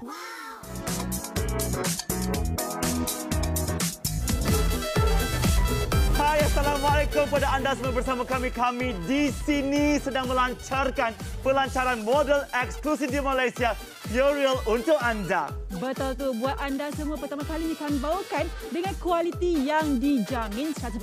Hai, Assalamualaikum kepada anda semua bersama kami. Kami di sini sedang melancarkan pelancaran model eksklusif di Malaysia, Puriel untuk anda. Betul tu, buat anda semua pertama kali ni kami bawakan dengan kualiti yang dijamin 100%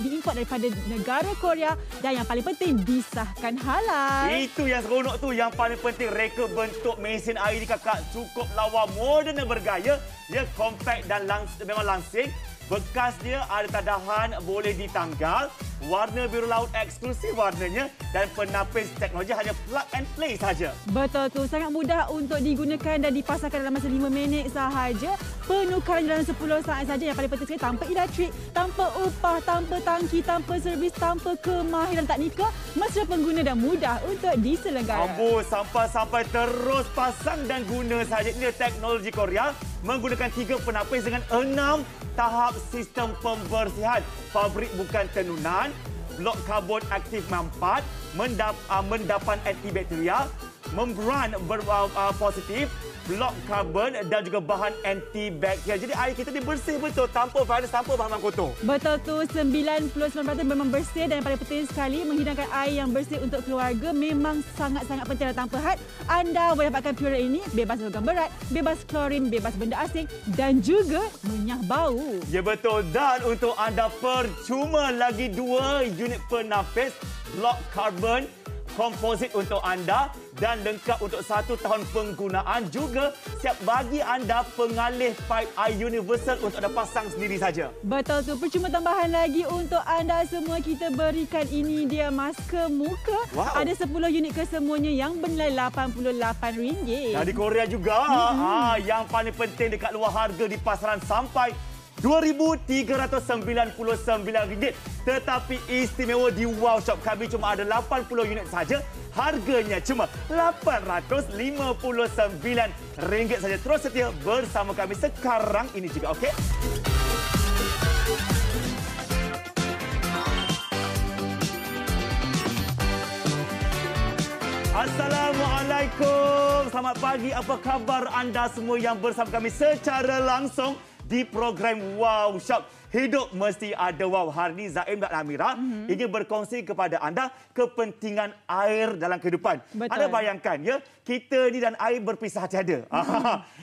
diimport daripada negara Korea dan yang paling penting disahkan halal. Itu yang seronok tu, yang paling penting reka bentuk mesin air ni kakak cukup lawa, moden dan bergaya. Dia compact dan memang langsing. Bekas dia ada tadahan, boleh ditanggal. Warna biru laut eksklusif warnanya dan penapis teknologi hanya plug and play saja. Betul tu, sangat mudah untuk digunakan dan dipasangkan dalam masa 5 minit sahaja. Penukaran dalam 10 saat saja. Yang paling penting sekali, tanpa elektrik, tanpa upah, tanpa tangki, tanpa servis, tanpa kemahiran teknikal. Mesra pengguna dan mudah untuk diselenggara. Ambul, sampai terus pasang dan guna saja. Ini teknologi Korea menggunakan 3 penapis dengan 6 tahap sistem pembersihan. Fabrik bukan tenunan, blok karbon aktif 4, mendapan antibakteria, membran positif, blok karbon dan juga bahan antibakteria. Jadi air kita ni bersih betul tanpa virus, tanpa bahan kotor. Betul tu, 99% memang bersih dan yang paling penting sekali menghidangkan air yang bersih untuk keluarga memang sangat-sangat penting dan tanpa had. Anda boleh dapatkan Puriel ini bebas logam berat, bebas klorin, bebas benda asing dan juga menyah bau. Ya betul, dan untuk anda percuma lagi 2 unit penapis blok karbon komposit untuk anda dan lengkap untuk 1 tahun penggunaan. Juga siap bagi anda pengalih pipe air universal untuk anda pasang sendiri saja. Betul tu, percuma tambahan lagi untuk anda semua kita berikan ini dia masker muka. Wow. Ada 10 unit kesemuanya yang bernilai RM88. Dari Korea juga. Yang paling penting dekat luar harga di pasaran sampai RM2,399. Tetapi istimewa di Wow Shop kami cuma ada 80 unit saja. Harganya cuma RM859 saja. Terus setia bersama kami sekarang ini juga, okey? Assalamualaikum. Selamat pagi. Apa khabar anda semua yang bersama kami secara langsung di program Wow Shop. Hidup mesti ada wow. Hari ini Zaim dan Amira ingin berkongsi kepada anda kepentingan air dalam kehidupan. Betul. Anda bayangkan ya, kita ni dan air berpisah tiada.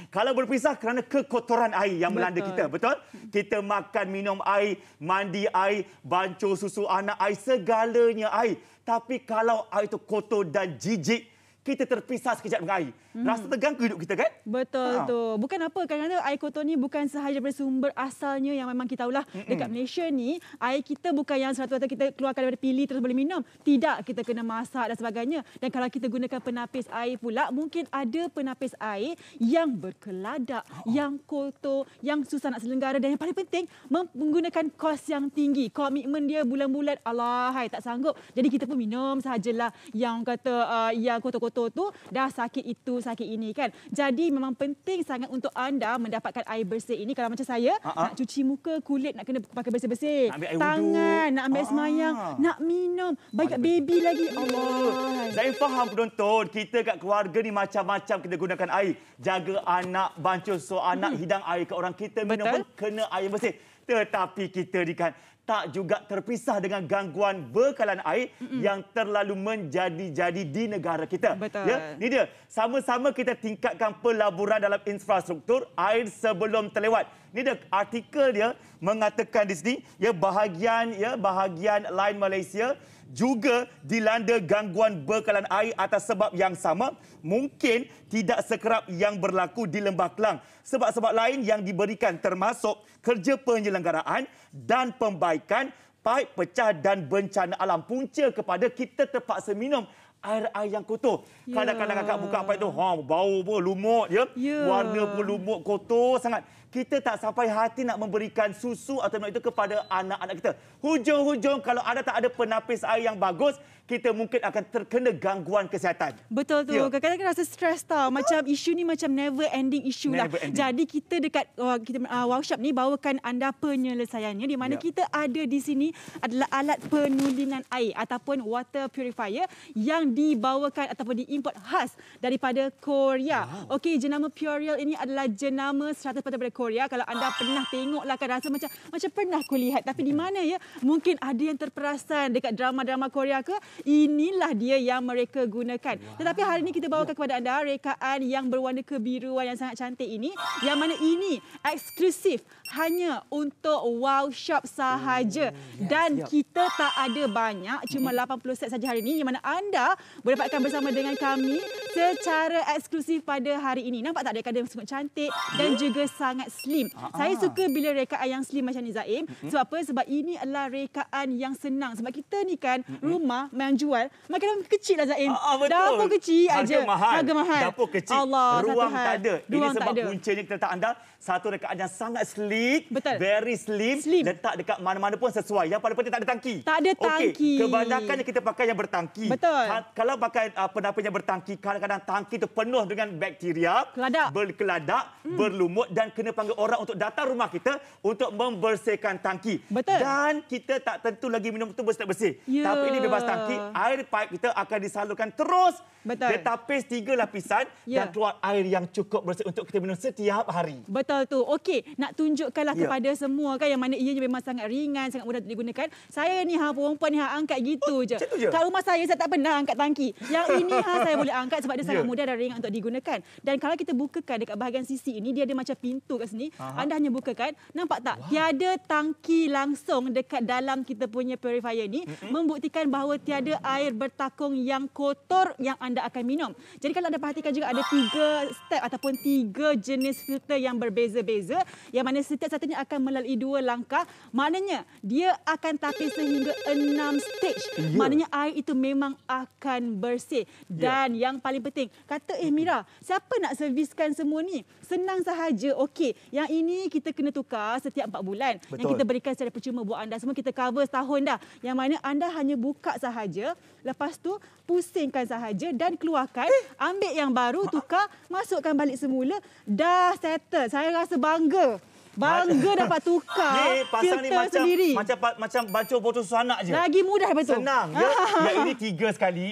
Kalau berpisah kerana kekotoran air yang melanda kita, betul? Kita makan, minum air, mandi air, bancuh susu anak air, segalanya air. Tapi kalau air itu kotor dan jijik, kita terpisah sekejap dengan air. Rasa terganggu hidup kita, kan? Betul tu. Bukan apa, kadang-kadang air kotor ni bukan sahaja daripada sumber asalnya yang memang kita tahulah. Dekat Malaysia ni, air kita bukan yang 100% kita keluarkan daripada pili terus boleh minum. Tidak, kita kena masak dan sebagainya. Dan kalau kita gunakan penapis air pula, mungkin ada penapis air yang berkeladak, yang kotor, yang susah nak selenggara dan yang paling penting, menggunakan kos yang tinggi. Komitmen dia bulan-bulan, alahai tak sanggup. Jadi kita pun minum sahajalah yang kata yang kotor-kotor tu, dah sakit itu, sakit ini kan. Jadi memang penting sangat untuk anda mendapatkan air bersih ini. Kalau macam saya, nak cuci muka, kulit nak kena pakai bersih-bersih. Tangan, nak ambil semayang, nak minum. Baik kat baby lagi. Allah. Saya faham penonton, kita kat keluarga ni macam-macam kita gunakan air. Jaga anak, bancuh susu anak, hidang air ke orang kita, minum pun kena air bersih. Tetapi kita ni kan tak juga terpisah dengan gangguan bekalan air yang terlalu menjadi-jadi di negara kita. Betul. Ya, ni dia. Sama-sama kita tingkatkan pelaburan dalam infrastruktur air sebelum terlewat. Ni dia artikel dia mengatakan di sini, bahagian lain Malaysia juga dilanda gangguan bekalan air atas sebab yang sama, mungkin tidak sekerap yang berlaku di Lembah Kelang. Sebab-sebab lain yang diberikan termasuk kerja penyelenggaraan dan pembaikan, paip pecah dan bencana alam. Punca kepada kita terpaksa minum air-air yang kotor. Kadang-kadang kakak buka paip tu, bau pun lumut, warna pun lumut, kotor sangat. kita tak sampai hati nak memberikan susu atau minum itu kepada anak-anak kita. Hujung-hujung kalau anda tak ada penapis air yang bagus, kita mungkin akan terkena gangguan kesihatan. Betul tu. Kadang-kadang rasa stres tau. Macam isu ni macam never ending issue lah. Jadi kita dekat workshop ni bawakan anda penyelesaiannya di mana kita ada di sini adalah alat penundingan air ataupun water purifier yang dibawakan ataupun diimport khas daripada Korea. Okey, jenama Purell ini adalah jenama 100% daripada Korea. Kalau anda pernah tengok lah kan rasa macam pernah aku lihat. Tapi di mana ya? Mungkin ada yang terperasan dekat drama-drama Korea ke? Inilah dia yang mereka gunakan. Tetapi hari ini kita bawakan kepada anda rekaan yang berwarna kebiruan yang sangat cantik ini. Yang mana ini eksklusif hanya untuk Wow Shop sahaja. Dan kita tak ada banyak. Cuma 80 set saja hari ini. Yang mana anda boleh dapatkan bersama dengan kami secara eksklusif pada hari ini. Nampak tak dia kadang sangat cantik dan juga sangat slim. Saya suka bila rekaan yang slim macam ni, Zaim. Sebab apa? Sebab ini adalah rekaan yang senang. Sebab kita ni kan rumah yang jual makanan kecil lah, Zaim. Dapur kecil aja. Harga mahal. Dapur kecil. Allah, ruang tak ada. Ini sebab tak ada. kuncinya kita letak anda satu rekaan yang sangat sleek. Betul. Very slim. Letak dekat mana-mana pun sesuai. Yang paling penting tak ada tangki. Tak ada tangki. Okey, kebanyakan kita pakai yang bertangki. Betul. Kalau pakai penapis yang bertangki, kadang-kadang tangki itu penuh dengan bakteria, berkeladak, berlumut dan kena panggil orang untuk datang rumah kita untuk membersihkan tangki. Betul. Dan kita tak tentu lagi minum itu bersih tak bersih. Tapi ini bebas tangki, air pipe kita akan disalurkan terus. Betul. Dia tapis 3 lapisan dan keluar air yang cukup bersih untuk kita minum setiap hari. Betul tu. Okey, nak tunjukkanlah kepada semua kan yang mana ia memang sangat ringan, sangat mudah untuk digunakan. Saya ni perempuan ni angkat gitu je. Kat rumah saya tak pernah angkat tangki. Yang ini saya boleh angkat sebab dia sangat mudah dan ringan untuk digunakan. Dan kalau kita bukakan dekat bahagian sisi ini, dia ada macam pintu kat sini. Anda hanya bukakan, nampak tak? Tiada tangki langsung dekat dalam kita punya purifier ni, membuktikan bahawa tiada air bertakung yang kotor yang anda akan minum. Jadi kalau anda perhatikan juga ada 3 step ataupun 3 jenis filter yang berbeza-beza, yang mana setiap satunya akan melalui 2 langkah. Maknanya dia akan tapis sehingga 6 stage. Maknanya air itu memang akan bersih. Dan yang paling penting, kata Mira, siapa nak serviskan semua ni? Senang sahaja. Okey, yang ini kita kena tukar setiap 4 bulan. Yang kita berikan secara percuma buat anda semua, kita cover setahun dah. Yang mana anda hanya buka sahaja, lepas tu pusingkan sahaja dan keluarkan, ambil yang baru, tukar, masukkan balik semula, dah settle. Saya rasa bangga. Dapat tukar filter sendiri. Macam baca botol susu anak je. Lagi mudah betul. Senang. Yang ini 3 sekali.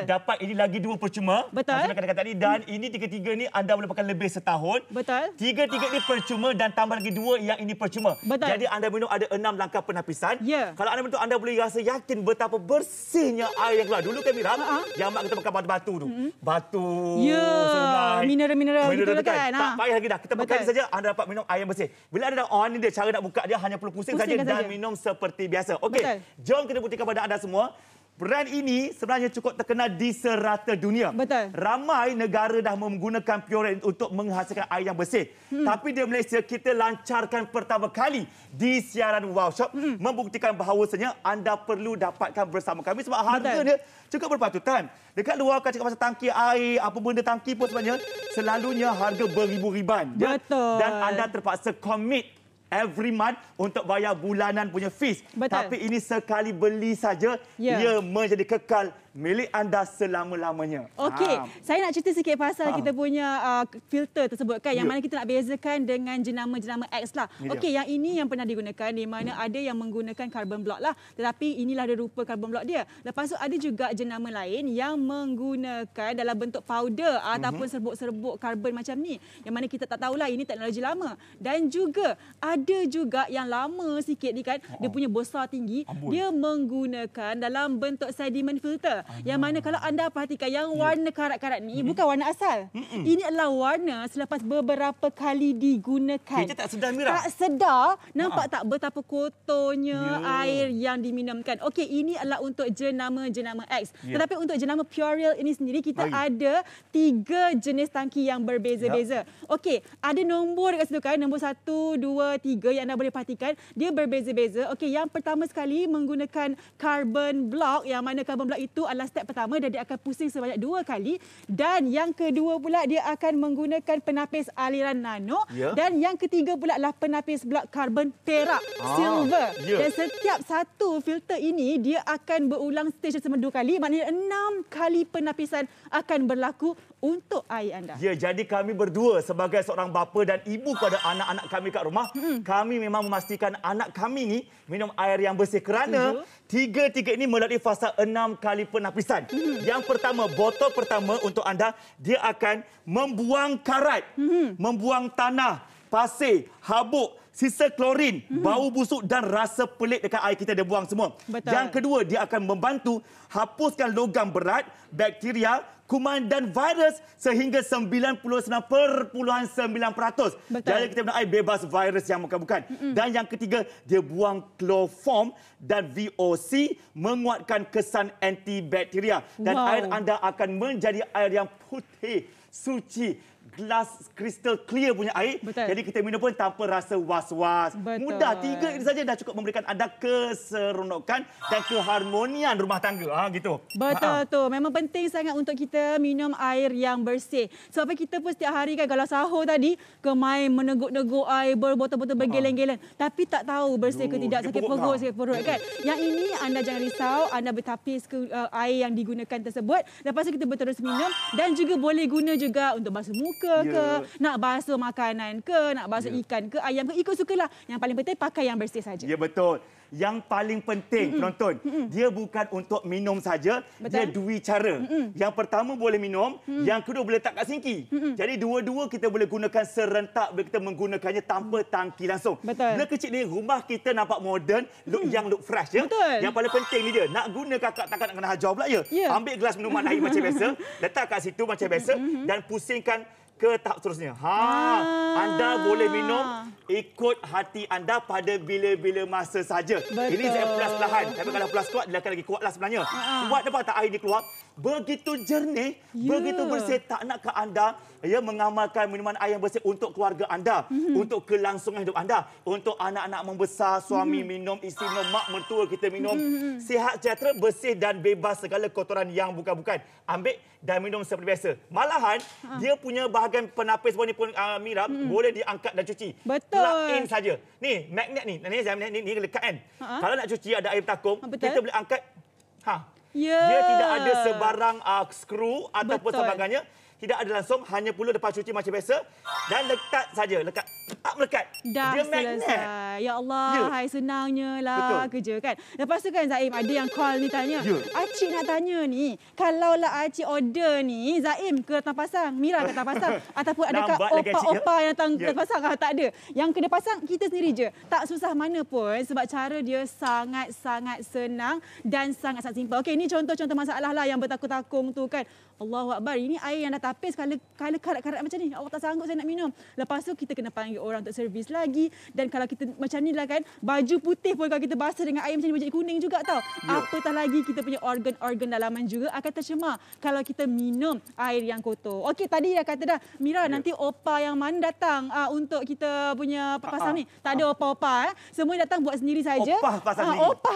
Dapat ini lagi 2 percuma. Betul. Macam kata-kata tadi. Dan ini 3-3 ni anda boleh pakai lebih setahun. Betul. 3 ni percuma dan tambah lagi 2 yang ini percuma. Betul. Jadi anda minum ada 6 langkah penapisan. Kalau anda minum, anda boleh rasa yakin betapa bersihnya air yang keluar. Dulu kan Mira, yang mak kita pakai batu tu. Batu, sungai. Mineral gitu kan. Tak payah lagi dah. Kita pakai ni saja, anda dapat minum air yang bersih. Bila anda dah on ni, dia cara nak buka dia hanya perlu pusing saja dan minum seperti biasa. Okey, jom kita buktikan kepada anda semua. Brand ini sebenarnya cukup terkenal di serata dunia. Betul. Ramai negara dah menggunakan Purell untuk menghasilkan air yang bersih. Tapi di Malaysia, kita lancarkan pertama kali di siaran Wow Shop, membuktikan bahawasanya anda perlu dapatkan bersama kami sebab harganya cukup berpatutan. Dekat luar, kalau cakap pasal tangki air, apa benda tangki pun sebenarnya, selalunya harga beribu-riban. Betul. Dan anda terpaksa commit every month untuk bayar bulanan punya fees. Tapi ini sekali beli saja, ia menjadi kekal milik anda selama-lamanya. Okey, saya nak cerita sikit pasal kita punya filter tersebut kan, yang mana kita nak bezakan dengan jenama-jenama X lah. Okey, yang ini yang pernah digunakan, di mana ada yang menggunakan carbon block lah, tetapi inilah dia rupa carbon block dia. Lepas tu ada juga jenama lain yang menggunakan dalam bentuk powder ataupun serbuk-serbuk karbon macam ni, yang mana kita tak tahulah ini teknologi lama. Dan juga ada juga yang lama sikit ni kan, dia punya besar tinggi, dia menggunakan dalam bentuk sediment filter. Yang mana kalau anda perhatikan yang warna karat-karat ni bukan warna asal. Ini adalah warna selepas beberapa kali digunakan. Kita tak sedar, Mira. Tak sedar, nampak tak betapa kotornya air yang diminumkan. Okey, ini adalah untuk jenama-jenama X. Tetapi untuk jenama Purell ini sendiri, kita ada 3 jenis tangki yang berbeza-beza. Okey, ada nombor dekat situ kan, nombor 1, 2, 3 yang anda boleh perhatikan, dia berbeza-beza. Okey, yang pertama sekali menggunakan carbon block, yang mana carbon block itu adalah step pertama dan dia akan pusing sebanyak 2 kali. Dan yang kedua pula dia akan menggunakan penapis aliran nano. Dan yang ketiga pula adalah penapis blok karbon perak silver. Dan setiap satu filter ini dia akan berulang stage selama 2 kali. Maknanya 6 kali penapisan akan berlaku untuk air anda. Ya, jadi kami berdua sebagai seorang bapa dan ibu kepada anak-anak kami kat rumah, kami memang memastikan anak kami ni minum air yang bersih kerana tiga-tiga ini melalui fasa 6 kali penapisan. Yang pertama, botol pertama untuk anda, dia akan membuang karat, membuang tanah, pasir, habuk, sisa klorin, bau busuk dan rasa pelik dekat air kita dia buang semua. Betul. Yang kedua, dia akan membantu hapuskan logam berat, bakteria, kuman dan virus sehingga 99.9%. Jadi kita minum air bebas virus yang bukan-bukan. Dan yang ketiga, dia buang kloroform dan VOC menguatkan kesan antibakteria. Dan air anda akan menjadi air yang putih, suci, gelas kristal clear punya air. Betul. Jadi kita minum pun tanpa rasa was-was. Mudah, 3 ini saja dah cukup memberikan anda keseronokan dan keharmonian rumah tangga. Gitu. Betul tu. Memang penting sangat untuk kita minum air yang bersih. Sebab kita pun setiap hari kan kalau sahur tadi kemai meneguk-neguk air berbotol-botol bergeleng-geleng. Tapi tak tahu bersih ke tidak, sakit perut, sakit perut kan. Yang ini anda jangan risau, anda bertapis ke air yang digunakan tersebut. Lepas tu kita terus minum dan juga boleh guna juga untuk basuh muka ke, nak basuh makanan ke, nak basuh ikan ke, ayam ke, ikut sukalah. Yang paling penting pakai yang bersih saja. Ya, betul. Yang paling penting, penonton, dia bukan untuk minum saja, dia 2 cara. Yang pertama boleh minum, yang kedua boleh letak kat sinki. Jadi dua-dua kita boleh gunakan serentak bila kita menggunakannya tanpa tangki langsung. Betul. Bila kecil ni, rumah kita nampak moden, look young, look fresh. Ya? Betul. Yang paling penting ni dia, nak guna kakak takkan nak kena hajar pula ya. Ambil gelas minuman air macam biasa, letak kat situ macam biasa dan pusingkan ke tahap seterusnya. Anda boleh minum ikut hati anda pada bila-bila masa saja. Betul. Ini saya plus perlahan. Tapi kalau plus kuat, dia akan lagi kuatlah sebenarnya. Kuat dapat tak air ni keluar? Begitu jernih, begitu bersih. Tak nakkah anda mengamalkan minuman air yang bersih untuk keluarga anda, untuk kelangsungan hidup anda, untuk anak-anak membesar, suami minum, isteri minum, mak mertua kita minum. Sihat, sejahtera, bersih dan bebas segala kotoran yang bukan-bukan. Ambil dan minum seperti biasa. Malahan, dia punya bahagian penapis bawah ni pun Mira, boleh diangkat dan cuci. Betul. Plug in saja. Ni, magnet ni. Ni lekat kan. Kalau nak cuci ada air bertakung, kita boleh angkat. Dia tidak ada sebarang skru ataupun sebagainya. Tidak ada langsung, hanya perlu lepas cuci macam biasa dan lekat saja, lekat. Tak melekat. Dah dia selesai. magnet. Ya Allah, hai senangnya lah kerja kan. Lepas tu kan Zaim ada yang call ni tanya. Acik nak tanya ni, kalaulah Acik order ni, Zaim ke datang pasang, Mira ke datang pasang ataupun adakah opa-opa yang datang pasang? Tak ada. Yang kena pasang kita sendiri je. Tak susah mana pun sebab cara dia sangat-sangat senang dan sangat-sangat simple. Okey, ini contoh-contoh masalah lah yang bertakung-takung tu kan. Allahu Akbar, ini air yang dah tapis kalau karat-karat macam ni. Awak tak sanggup saya nak minum. Lepas tu kita kena panggil orang untuk servis lagi. Dan kalau kita macam ni lah kan, baju putih pun kalau kita basuh dengan air macam ni, baju kuning juga tau. Apatah lagi kita punya organ-organ dalaman juga akan tercemar kalau kita minum air yang kotor. Okey, tadi dah kata dah, Mira nanti opa yang mana datang untuk kita punya pasang ni. Tak ada opa-opa. Semua datang buat sendiri saja. Opah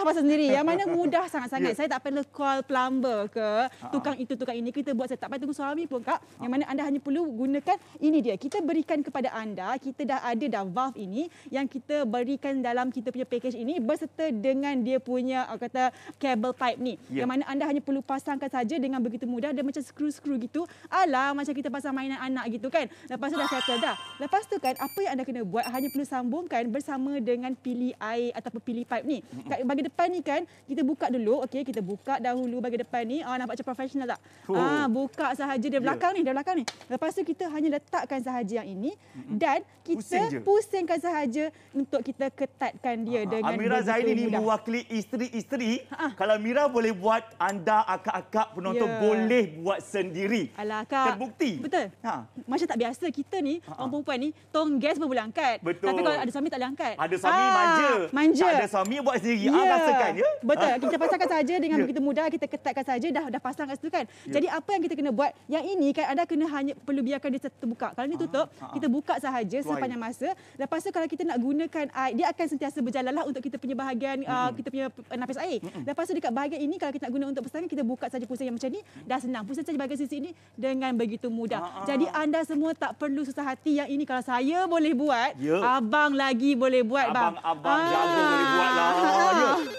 pasang sendiri. Yang mana mudah sangat-sangat. Saya tak perlu call plumber ke, tukang itu, tukang ini. Kita buat, saya tak payah tunggu suami pun Kak. Yang mana anda hanya perlu gunakan ini dia. Kita berikan kepada anda, kita dah ada valve ini yang kita berikan dalam kita punya package ini berserta dengan dia punya kata cable pipe ni. Yang mana anda hanya perlu pasangkan saja dengan begitu mudah. Dia macam skru-skru gitu. Alah macam kita pasang mainan anak gitu kan. Lepas tu dah settle dah. Lepas tu kan apa yang anda kena buat hanya perlu sambungkan bersama dengan pili air ataupun pili pipe ni. Kat bagi depan ni kan kita buka dulu. Okey, kita buka dahulu bagi depan ni. Nampak macam profesional tak? Buka sahaja dari belakang ni, dari belakang ni. Lepas tu kita hanya letakkan sahaja yang ini dan kita pusingkan sahaja untuk kita ketatkan dia dengan Amira Zaini ni mewakili isteri-isteri. Kalau Mira boleh buat, anda akak-akak penonton boleh buat sendiri. Alah Kak. Terbukti. Betul. Macam tak biasa kita ni, orang perempuan ni, tong gas pun boleh angkat. Betul. Tapi kalau ada suami tak boleh angkat. Ada suami manja. Tak ada suami buat sendiri. Rasakan ya. Betul. Kita pasangkan saja dengan begitu mudah, kita ketatkan saja dah pasang kat situ kan. Jadi apa apa yang kita kena buat? Yang ini kan anda kena hanya perlu biarkan dia terbuka. Kalau ni tutup, kita buka sahaja sepanjang masa. Lepas tu kalau kita nak gunakan air, dia akan sentiasa berjalanlah untuk kita punya bahagian kita punya penapis air. Lepas tu dekat bahagian ini kalau kita nak guna untuk pusingan, kita buka saja pusing yang macam ni, dah senang. Pusing saja bahagian sisi ini dengan begitu mudah. Jadi anda semua tak perlu susah hati. Yang ini kalau saya boleh buat, abang lagi boleh buat, bang. Abang jago boleh buat lah.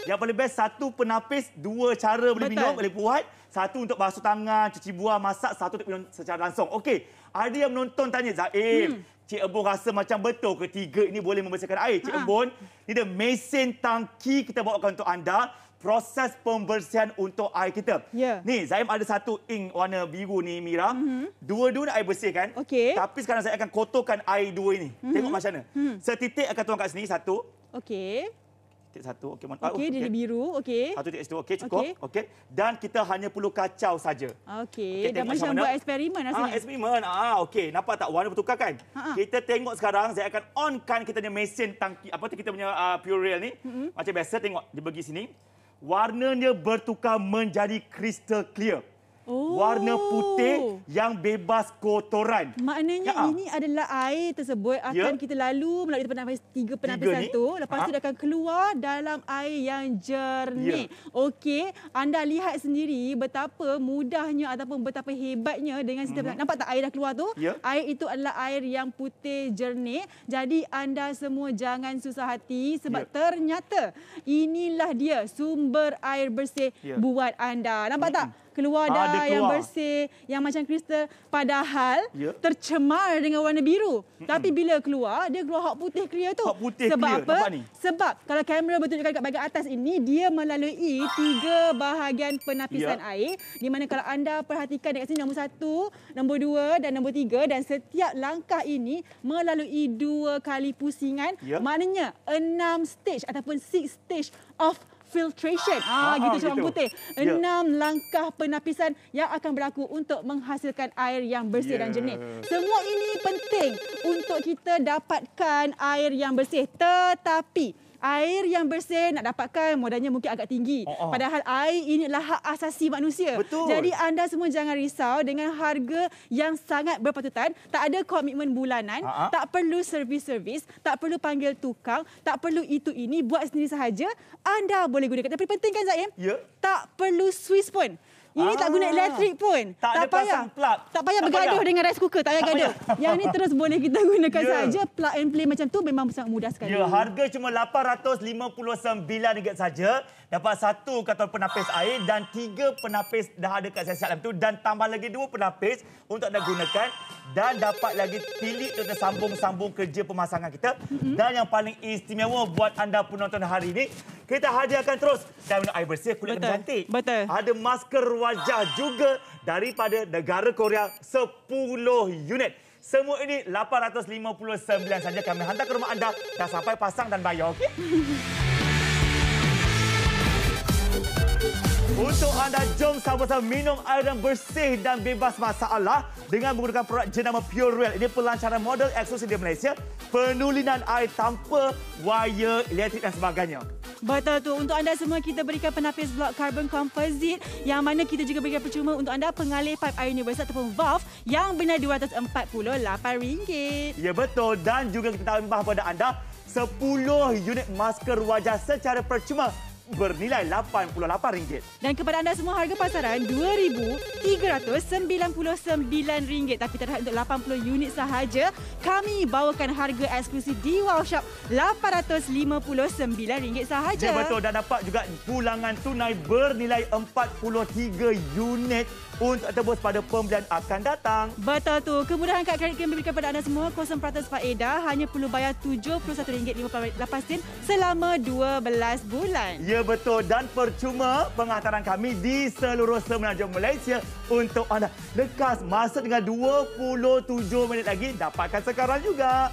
Yang paling best, satu penapis, dua cara boleh minum, boleh buat. Satu untuk basuh tangan, cuci buah, masak. Satu untuk minum secara langsung. Okey, ada yang menonton tanya, Zaim, Cik Ebon rasa macam betul ke tiga ini boleh membersihkan air? Cik Ebon, ni dia mesin tangki kita bawakan untuk anda. Proses pembersihan untuk air kita. Ni, Zaim ada satu ink warna biru ni, Mira. Dua-dua air bersih kan? Tapi sekarang saya akan kotorkan air dua ini. Tengok macam mana. Setitik akan tuang kat sini, satu. Titik satu. Okey, dia biru. Satu titik situ. Okey, cukup. Okey. Dan kita hanya perlu kacau saja. Okey, dah macam buat eksperimen rasanya. Eksperimen. Okey, nampak tak warna bertukar kan? Kita tengok sekarang, saya akan onkan kita punya mesin tangki, apa tu kita punya Purell ni. Macam biasa, tengok dia bagi sini. Warnanya bertukar menjadi crystal clear. Warna putih yang bebas kotoran. Maknanya ini adalah air tersebut akan kita lalu melalui tiga penapisan tu. Lepas tu dia akan keluar dalam air yang jernih. Okey, anda lihat sendiri betapa mudahnya ataupun betapa hebatnya dengan sistem. Nampak tak air dah keluar tu? Air itu adalah air yang putih jernih. Jadi anda semua jangan susah hati sebab ternyata inilah dia sumber air bersih buat anda. Nampak tak? Keluar dah yang bersih, yang macam kristal. Padahal tercemar dengan warna biru. Tapi bila keluar, dia keluar hak putih clear tu. Sebab apa? Sebab kalau kamera bertunjukkan kat bahagian atas ini, dia melalui tiga bahagian penapisan air. Di mana kalau anda perhatikan dekat sini nombor 1, nombor 2 dan nombor 3. Dan setiap langkah ini melalui 2 kali pusingan. Maknanya 6 stage ataupun 6 stage of filtration. Gitu orang putih. 6 langkah penapisan yang akan berlaku untuk menghasilkan air yang bersih dan jernih. Semua ini penting untuk kita dapatkan air yang bersih. Tetapi air yang bersih nak dapatkan modalnya mungkin agak tinggi. Padahal air ini adalah hak asasi manusia. Jadi anda semua jangan risau dengan harga yang sangat berpatutan. Tak ada komitmen bulanan, tak perlu servis-servis, tak perlu panggil tukang, tak perlu itu ini, buat sendiri sahaja. Anda boleh gunakan. Tapi penting kan Zaim? Tak perlu Swiss pun. Ini tak guna elektrik pun. Tak payah plug. Tak payah bergaduh dengan rice cooker. Tak payah gaduh. Yang ini terus boleh kita gunakan saja. Plug and play macam tu memang sangat mudah sekali. Harga cuma RM859 saja. Dapat satu karton penapis air dan 3 penapis dah ada kat siap dalam tu. Dan tambah lagi 2 penapis untuk anda gunakan. Dan dapat lagi pilih untuk sambung-sambung kerja pemasangan kita. Dan yang paling istimewa buat anda penonton hari ini, kita hadiahkan terus dan minum air bersih kulit lebih cantik. Ada masker wajah juga daripada negara Korea 10 unit. Semua ini RM859 saja. Kami hantar ke rumah anda. Dah sampai pasang dan bayar, okey? Untuk anda, jom sama-sama minum air yang bersih dan bebas masalah dengan menggunakan produk jenama Purell. Ini pelancaran model eksklusif di Malaysia. Penulinan air tanpa wire elektrik dan sebagainya. Betul tu. Untuk anda semua, kita berikan penapis blok carbon composite yang mana kita juga berikan percuma untuk anda pengalih pipe air universal ataupun valve yang bernilai RM248. Ya, betul. Dan juga kita tambah kepada anda 10 unit masker wajah secara percuma bernilai RM88. Dan kepada anda semua, harga pasaran RM2,399. Tapi terhad untuk 80 unit sahaja, kami bawakan harga eksklusif di Wow Shop RM859 sahaja. Ya, betul. Dan dapat juga pulangan tunai bernilai 43 unit untuk tebus pada pembelian akan datang. Betul tu. Kemudahan kad kredit kami berikan kepada anda semua 0% faedah. Hanya perlu bayar RM71.58 selama 12 bulan. Ya, betul. Dan percuma penghantaran kami di seluruh semenanjung Malaysia untuk anda. Lekas masa dengan 27 minit lagi. Dapatkan sekarang juga.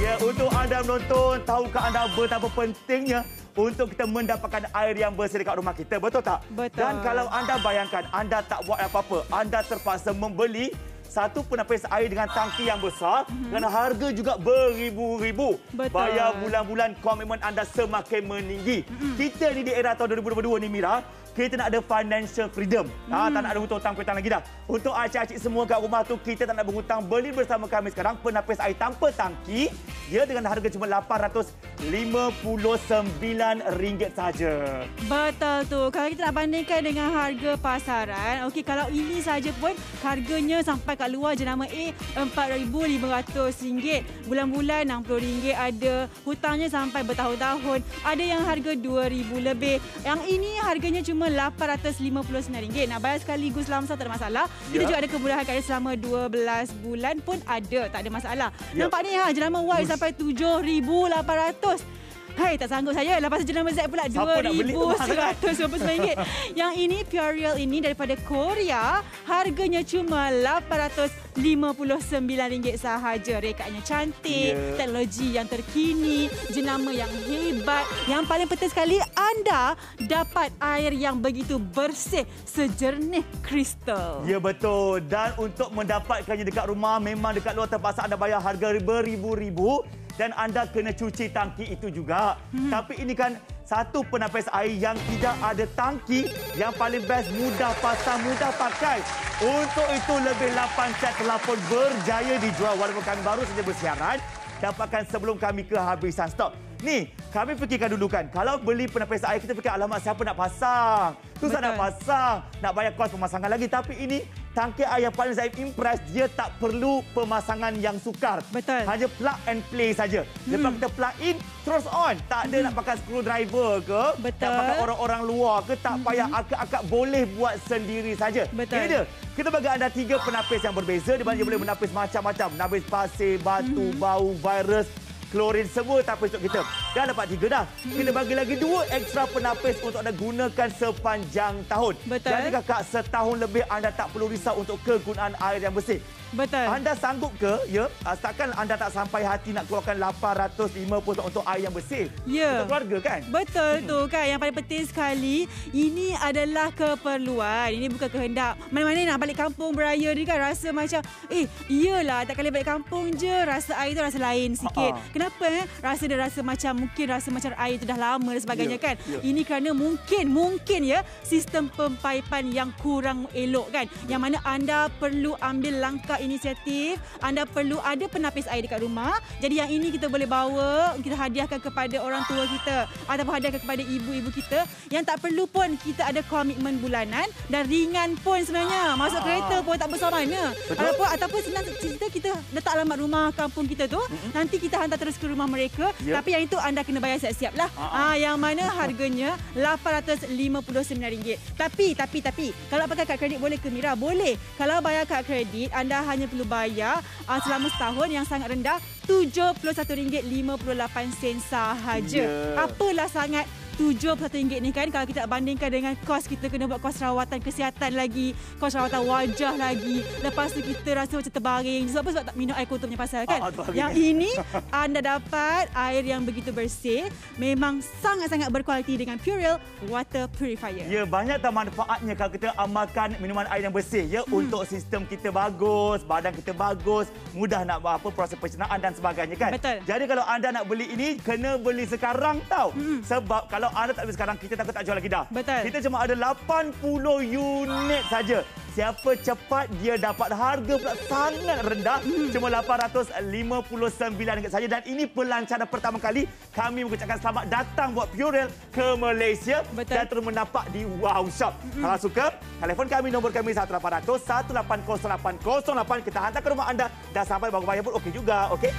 Ya, untuk anda menonton, tahukah anda betapa pentingnya untuk kita mendapatkan air yang bersih dekat rumah kita? Betul tak? Betul. Dan kalau anda bayangkan anda tak buat apa-apa, anda terpaksa membeli satu penapis air dengan tangki yang besar dan harga juga beribu-ribu. Bayar bulan-bulan, komitmen anda semakin meninggi. Kita ni di era tahun 2022 ni Mira, kita nak ada financial freedom. Tak nak ada hutang piutang lagi dah. Untuk acik-acik semua kat rumah tu, kita tak nak berhutang. Beli bersama kami sekarang penapis air tanpa tangki. Dia dengan harga cuma RM859 saja. Betul tu. Kalau kita nak bandingkan dengan harga pasaran, okey, kalau ini saja pun harganya sampai kat luar jenama A RM4,500. Bulan-bulan RM60 ada. Hutangnya sampai bertahun-tahun. Ada yang harga RM2,000 lebih. Yang ini harganya cuma RM859. Nak bayar sekaligus lamsam tak ada masalah. Kita juga ada kemudahan kat dia selama 12 bulan pun ada, tak ada masalah. Nampak ni jenama Y sampai RM7,800. Hai, tak sanggup saya. Lepas tu jenama Z pula RM2,199. Yang ini Purell ini daripada Korea, harganya cuma RM859 sahaja. Rekatnya cantik, teknologi yang terkini, jenama yang hebat. Yang paling penting sekali, anda dapat air yang begitu bersih, sejernih kristal. Ya, betul. Dan untuk mendapatkannya dekat rumah, memang dekat luar terpaksa anda bayar harga beribu-ribu. Dan anda kena cuci tangki itu juga. Tapi ini kan satu penapis air yang tidak ada tangki. Yang paling best, mudah pasang, mudah pakai. Untuk itu lebih 8 set telefon berjaya dijual. Walaupun kami baru saja bersiaran, dapatkan sebelum kami kehabisan stok. Ni, kami fikirkan dulu kan, kalau beli penapis air, kita fikir, alamak, siapa nak pasang? Susah nak pasang, nak bayar kos pemasangan lagi. Tapi ini, tangki air yang paling saya impress, dia tak perlu pemasangan yang sukar. Betul. Hanya plug and play saja. Lepas kita plug in, terus on. Tak ada nak pakai screwdriver ke, nak pakai orang-orang luar ke, tak payah akak-akak, boleh buat sendiri saja. Betul. Ini dia. Kita bagi anda 3 penapis yang berbeza, di mana dia boleh menapis macam-macam. Menapis pasir, batu, bau, virus, klorin, semua tapis untuk kita. Dah dapat 3 dah. Kita bagi lagi 2 ekstra penapis untuk anda gunakan sepanjang tahun. Betul. Jadi kakak, setahun lebih anda tak perlu risau untuk kegunaan air yang bersih. Betul. Anda sanggup ke, takkan anda tak sampai hati nak keluarkan 850 untuk air yang bersih? Ya. Untuk keluarga kan? Betul tu kan. Yang paling penting sekali, ini adalah keperluan. Ini bukan kehendak. Mana-mana nak balik kampung beraya ni kan, rasa macam, iyalah, tak kali balik kampung je, rasa air tu rasa lain sikit. Kenapa? Rasa macam air tu dah lama dan sebagainya kan. Ini kerana mungkin ya, sistem pempaipan yang kurang elok kan. Yang mana anda perlu ambil langkah inisiatif, anda perlu ada penapis air dekat rumah. Jadi yang ini kita boleh bawa, kita hadiahkan kepada orang tua kita ataupun hadiahkan kepada ibu-ibu kita. Yang tak perlu pun kita ada komitmen bulanan dan ringan pun sebenarnya. Masuk kereta pun tak besar mana. Ataupun senang cerita, kita letak alamat rumah kampung kita tu, nanti kita hantar terus ke rumah mereka. Tapi yang itu anda kena bayar siap-siap lah. Yang mana harganya RM859. Tapi kalau pakai kad kredit boleh ke Mira? Boleh. Kalau bayar kad kredit, anda hanya perlu bayar selama setahun yang sangat rendah, RM71.58 sahaja. Apalah sangat RM71 ni kan, kalau kita bandingkan dengan kos, kita kena buat kos rawatan kesihatan lagi, kos rawatan wajah lagi. Lepas tu kita rasa macam terbaring. Sebab tak minum air kotor punya pasal kan. Yang ini anda dapat air yang begitu bersih, memang sangat-sangat berkualiti dengan Purell Water Purifier. Ya, banyak tak manfaatnya kalau kita amalkan minuman air yang bersih ya. Untuk sistem kita bagus, badan kita bagus, mudah nak buat proses pencernaan dan sebagainya kan. Betul. Jadi kalau anda nak beli ini, kena beli sekarang tau. Sebab kalau anda tak beli sekarang, kita takut tak jual lagi dah. Betul. Kita cuma ada 80 unit saja. Siapa cepat, dia dapat harga pula sangat rendah. Cuma RM859 saja. Dan ini pelancaran pertama kali kami mengucapkan selamat datang buat Purell ke Malaysia. Betul. Dan terus mendapat di Wow Shop. Kalau suka, telefon kami, nombor kami 1800-180808. Kita hantar ke rumah anda. Dah sampai baru bayar pun okey juga. Okey?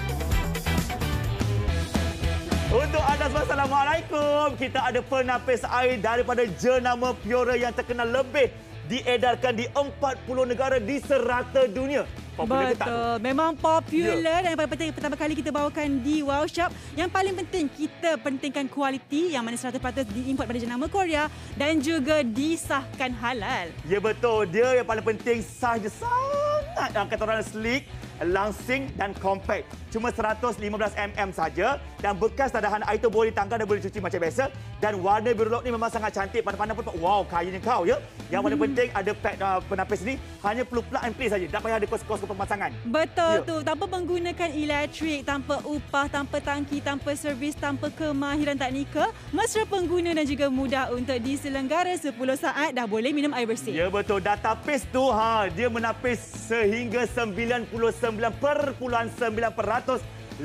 Untuk anda semua, Assalamualaikum. Kita ada penapis air daripada jenama Purell yang terkenal, lebih diedarkan di 40 negara di serata dunia. Popular. Betul. Memang popular. Dan yang paling penting, pertama kali kita bawakan di Wow Shop. Yang paling penting, kita pentingkan kualiti yang mana 100% diimport pada jenama Korea dan juga disahkan halal. Ya, betul. Dia yang paling penting, sah je sangat. Yang kata orang sleek, langsing dan compact. Cuma 115 mm saja dan bekas tadahan air itu boleh ditanggal dan boleh dicuci macam biasa. Dan warna biru laut ni memang sangat cantik. Pandang-pandang pun, wow, kayanya kau ya. Yang paling penting ada pad penapis ni hanya perlu plug and play saja. Tak payah ada kos-kos pemasangan. Betul tu. Tanpa menggunakan elektrik, tanpa upah, tanpa tangki, tanpa servis, tanpa kemahiran teknikal, mesra pengguna dan juga mudah untuk diselenggara 10 saat dah boleh minum air bersih. Ya betul. Data paste tu dia menapis sehingga 99.9%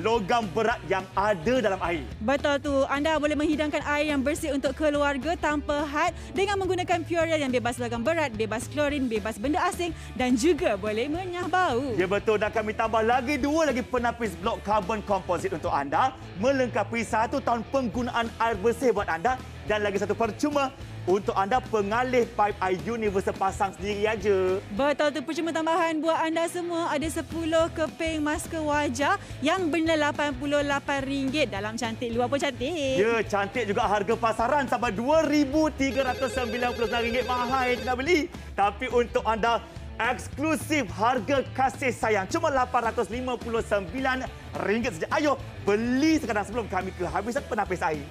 logam berat yang ada dalam air. Betul tu. Anda boleh menghidangkan air yang bersih untuk keluarga tanpa had dengan menggunakan Purell yang bebas logam berat, bebas klorin, bebas benda asing dan juga boleh menyah bau. Ya betul, dan kami tambah lagi 2 lagi penapis blok karbon komposit untuk anda, melengkapi 1 tahun penggunaan air bersih buat anda dan lagi 1 percuma untuk anda pengalih pipe air universal pasang sendiri aja. Betul tu, percuma tambahan buat anda semua ada 10 keping masker wajah yang bernilai RM88 dalam cantik luar pun cantik. Ya, cantik juga harga pasaran sampai RM2,399 mahal nak beli. Tapi untuk anda eksklusif harga kasih sayang cuma RM859 saja. Ayo beli sekarang sebelum kami kehabisan penapis air.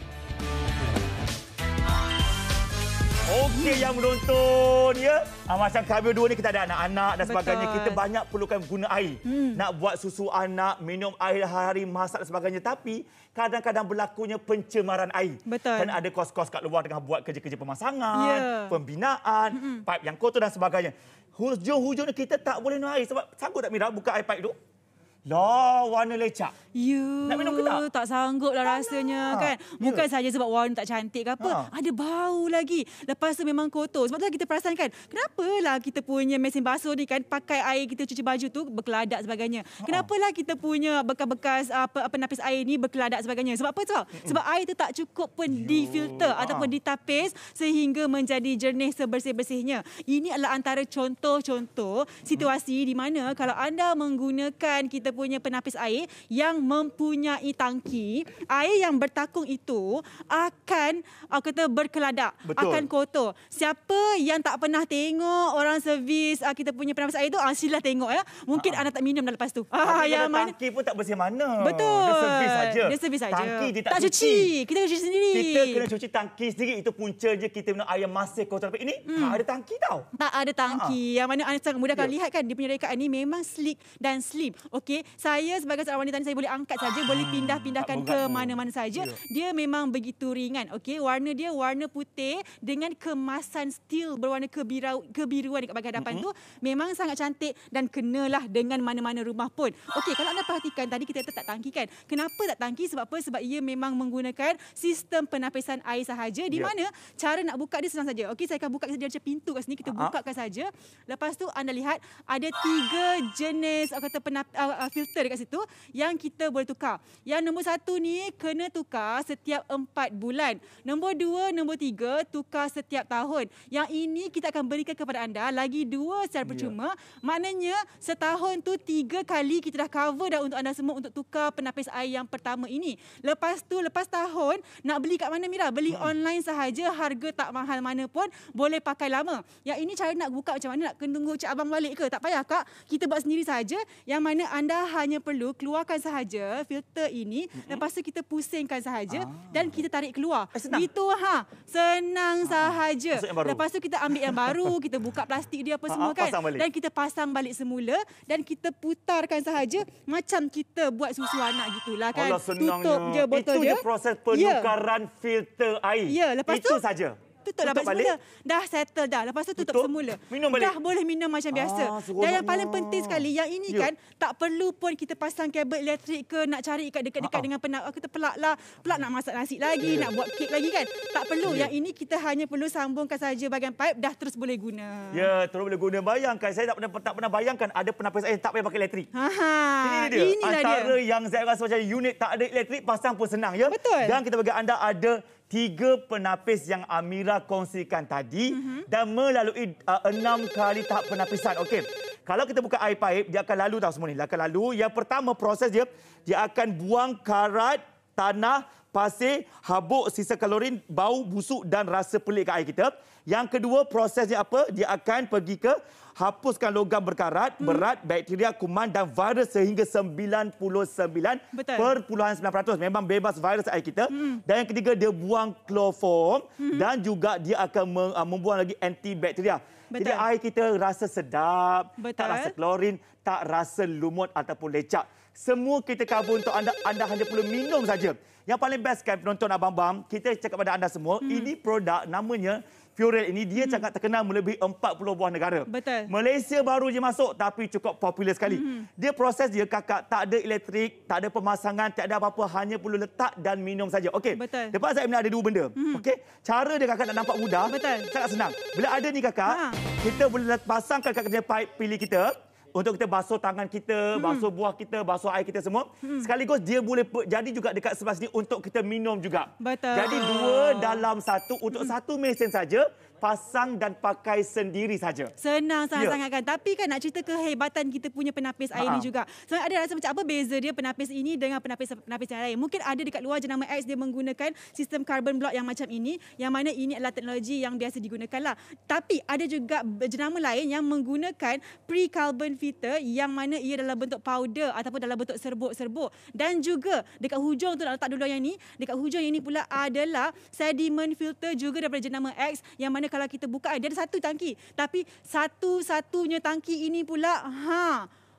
Okey yang menonton ya. Macam kami dua ni kita ada anak-anak dan sebagainya. Betul. Kita banyak perlukan guna air. Nak buat susu anak, minum air hari, masak dan sebagainya. Tapi kadang-kadang berlakunya pencemaran air. Betul. Dan ada kos-kos kat luar tengah buat kerja-kerja pemasangan, pembinaan, pipe yang kotor dan sebagainya. Hujung-hujungnya kita tak boleh minum air. Sebab sanggup tak Mira buka air pipe tu? Lah, warna lecak. Ya, nak minum ke tak? Tak sanggup lah rasanya kan. Bukan saja sebab warna tak cantik ke apa. Ada bau lagi. Lepas tu memang kotor. Sebab tu kita perasan kan, kenapalah kita punya mesin basuh ni kan, pakai air kita cuci baju tu berkeladak sebagainya. Kenapalah kita punya bekas-bekas penapis air ni berkeladak sebagainya. Sebab apa tu? Sebab air tu tak cukup pun difilter ataupun ditapis sehingga menjadi jernih sebersih-bersihnya. Ini adalah antara contoh-contoh situasi di mana kalau anda menggunakan kita punya penapis air yang mempunyai tangki, air yang bertakung itu akan kata berkeladak, akan kotor. Siapa yang tak pernah tengok orang servis kita punya penapis air tu, silalah tengok ya. Mungkin anda tak minum dah lepas tu. Yang tangki pun tak bersih mana. Betul. Dia servis saja. Dia servis saja. Tangki dia tak cuci. Kita kena cuci sendiri. Kita kena cuci tangki sendiri. Itu punca je kita minum air masih kotor. Tapi ini tak ada tangki tau. Tak ada tangki. Yang mana anda sangat mudah kalau lihat kan dia punya rekaan ni memang sleek dan slim. Okey, saya sebagai seorang wanita ni saya boleh angkat saja, boleh pindah-pindahkan ke mana-mana saja. Dia memang begitu ringan. Okey, warna dia warna putih dengan kemasan steel berwarna kebiruan dekat bahagian hadapan tu memang sangat cantik dan kenalah dengan mana-mana rumah pun. Okey, kalau anda perhatikan tadi kita tak tangki kan. Kenapa tak tangki? Sebab apa? Sebab ia memang menggunakan sistem penapisan air sahaja di mana cara nak buka dia senang saja. Okey, saya akan buka dia macam pintu kat sini, kita bukakan saja. Lepas tu anda lihat ada 3 jenis kata filter dekat situ yang kita boleh tukar. Yang nombor 1 ni kena tukar setiap 4 bulan. Nombor 2, nombor 3 tukar setiap tahun. Yang ini kita akan berikan kepada anda lagi 2 secara percuma. Maknanya setahun tu 3 kali kita dah cover dah untuk anda semua untuk tukar penapis air yang pertama ini. Lepas tu lepas tahun nak beli kat mana Mira? Beli online sahaja, harga tak mahal mana pun, boleh pakai lama. Yang ini cara nak buka macam mana? Nak kena tunggu cik abang balik ke? Tak payah Kak. Kita buat sendiri saja. Yang mana anda hanya perlu keluarkan sahaja filter ini, lepas tu kita pusingkan sahaja dan kita tarik keluar. Senang. Itu senang sahaja. Lepas tu kita ambil yang baru, kita buka plastik dia apa semua kan. Dan kita pasang balik semula dan kita putarkan sahaja macam kita buat susu anak gitulah kan. Allah, tutup je botol dia. dia. Itu je proses penukaran filter air. Ya, lepas itu tu saja. Tutup balik semula. Dah settle dah. Lepas tu tutup semula. Minum balik. Dah boleh minum macam biasa. Dan yang paling penting sekali, yang ini kan tak perlu pun kita pasang kabel elektrik ke, nak cari dekat-dekat dengan kita pelak lah. Pelak nak masak nasi lagi, nak buat kek lagi kan. Tak perlu. Yang ini kita hanya perlu sambungkan saja bahagian pipe, dah terus boleh guna. Ya, terus boleh guna. Bayangkan, saya tak pernah bayangkan ada penapis air tak payah pakai elektrik. Ini dia. Antara yang saya rasa macam unit tak ada elektrik, pasang pun senang ya. Betul. Dan kita bagi anda ada 3 penapis yang Amira kongsikan tadi dan melalui 6 kali tahap penapisan. Okey. Kalau kita buka air pipe, dia akan lalu tahu semua ni. Dia akan lalu. Yang pertama proses dia akan buang karat, tanah, pasir, habuk, sisa klorin, bau, busuk dan rasa pelik ke air kita. Yang kedua, prosesnya apa? Dia akan pergi ke hapuskan logam berkarat, berat, bakteria, kuman dan virus sehingga 99.9%. Memang bebas virus air kita. Dan yang ketiga, dia buang kloroform dan juga dia akan membuang lagi antibakteria. Jadi air kita rasa sedap, tak rasa klorin, tak rasa lumut ataupun lecak. Semua kita cover untuk anda. Anda hanya perlu minum saja. Yang paling best kan penonton Abang-Abang, kita cakap pada anda semua, ini produk namanya Purell ini dia sangat terkenal melebihi 40 buah negara. Betul. Malaysia baru je masuk tapi cukup popular sekali. Dia proses dia kakak, tak ada elektrik, tak ada pemasangan, tak ada apa-apa, hanya perlu letak dan minum saja. Okey. Betul. Depan saya ni ada dua benda. Okey. Cara dia kakak nak nampak mudah. Betul. Sangat senang. Bila ada ni kakak, kita boleh pasangkan kat kena pipe pilih kita untuk kita basuh tangan kita, basuh buah kita, basuh air kita semua. Sekaligus dia boleh jadi juga dekat sebelah sini untuk kita minum juga. Betul. Jadi 2 dalam 1 untuk satu mesin saja. Pasang dan pakai sendiri saja. Senang sangat-sangat kan. Tapi kan nak cerita kehebatan kita punya penapis air ni juga. So ada rasa macam apa beza dia penapis ini dengan penapis yang lain. Mungkin ada dekat luar jenama X dia menggunakan sistem carbon block yang macam ini. Yang mana ini adalah teknologi yang biasa digunakan lah. Tapi ada juga jenama lain yang menggunakan pre-carbon filter yang mana ia dalam bentuk powder ataupun dalam bentuk serbuk-serbuk. Dan juga dekat hujung tu nak letak dulu yang ni. Dekat hujung yang ni pula adalah sediment filter juga daripada jenama X yang mana kalau kita buka dia ada satu tangki, tapi satu-satunya tangki ini pula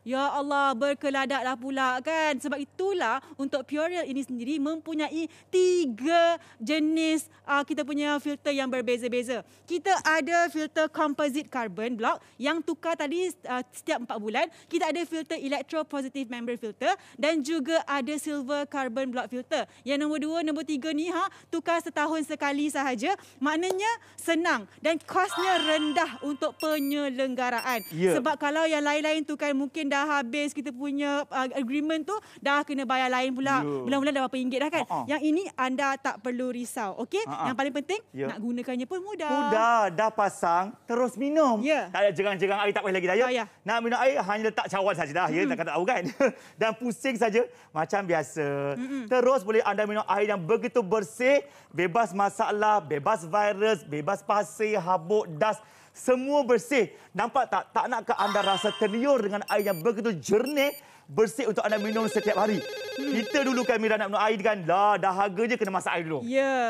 ya Allah, berkeladaklah pula kan. Sebab itulah untuk Purell ini sendiri mempunyai 3 jenis kita punya filter yang berbeza-beza. Kita ada filter composite carbon block yang tukar tadi setiap 4 bulan. Kita ada filter electropositive membrane filter dan juga ada silver carbon block filter. Yang nombor 2, nombor 3 ni tukar setahun sekali sahaja. Maknanya senang dan kosnya rendah untuk penyelenggaraan. Sebab kalau yang lain-lain tu kan mungkin dah habis kita punya agreement tu, dah kena bayar lain pula. Bulan-bulan dah berapa ringgit dah kan. Yang ini anda tak perlu risau. Okey? Yang paling penting, nak gunakannya pun mudah. Mudah. Dah pasang, terus minum. Tak ada jerang-jerang air, tak payah lagi dah ya. Nak minum air, hanya letak cawan saja dah. Ya, tak tahu kan. Dan pusing saja macam biasa. Terus boleh anda minum air yang begitu bersih, bebas masalah, bebas virus, bebas pasir, habuk, dust. Semua bersih. Nampak tak? Tak nakkah anda rasa terliur dengan air yang begitu jernih, bersih untuk anda minum setiap hari? Kita dulu kan Mira nak minum air kan, dahaga je kena masak air dulu.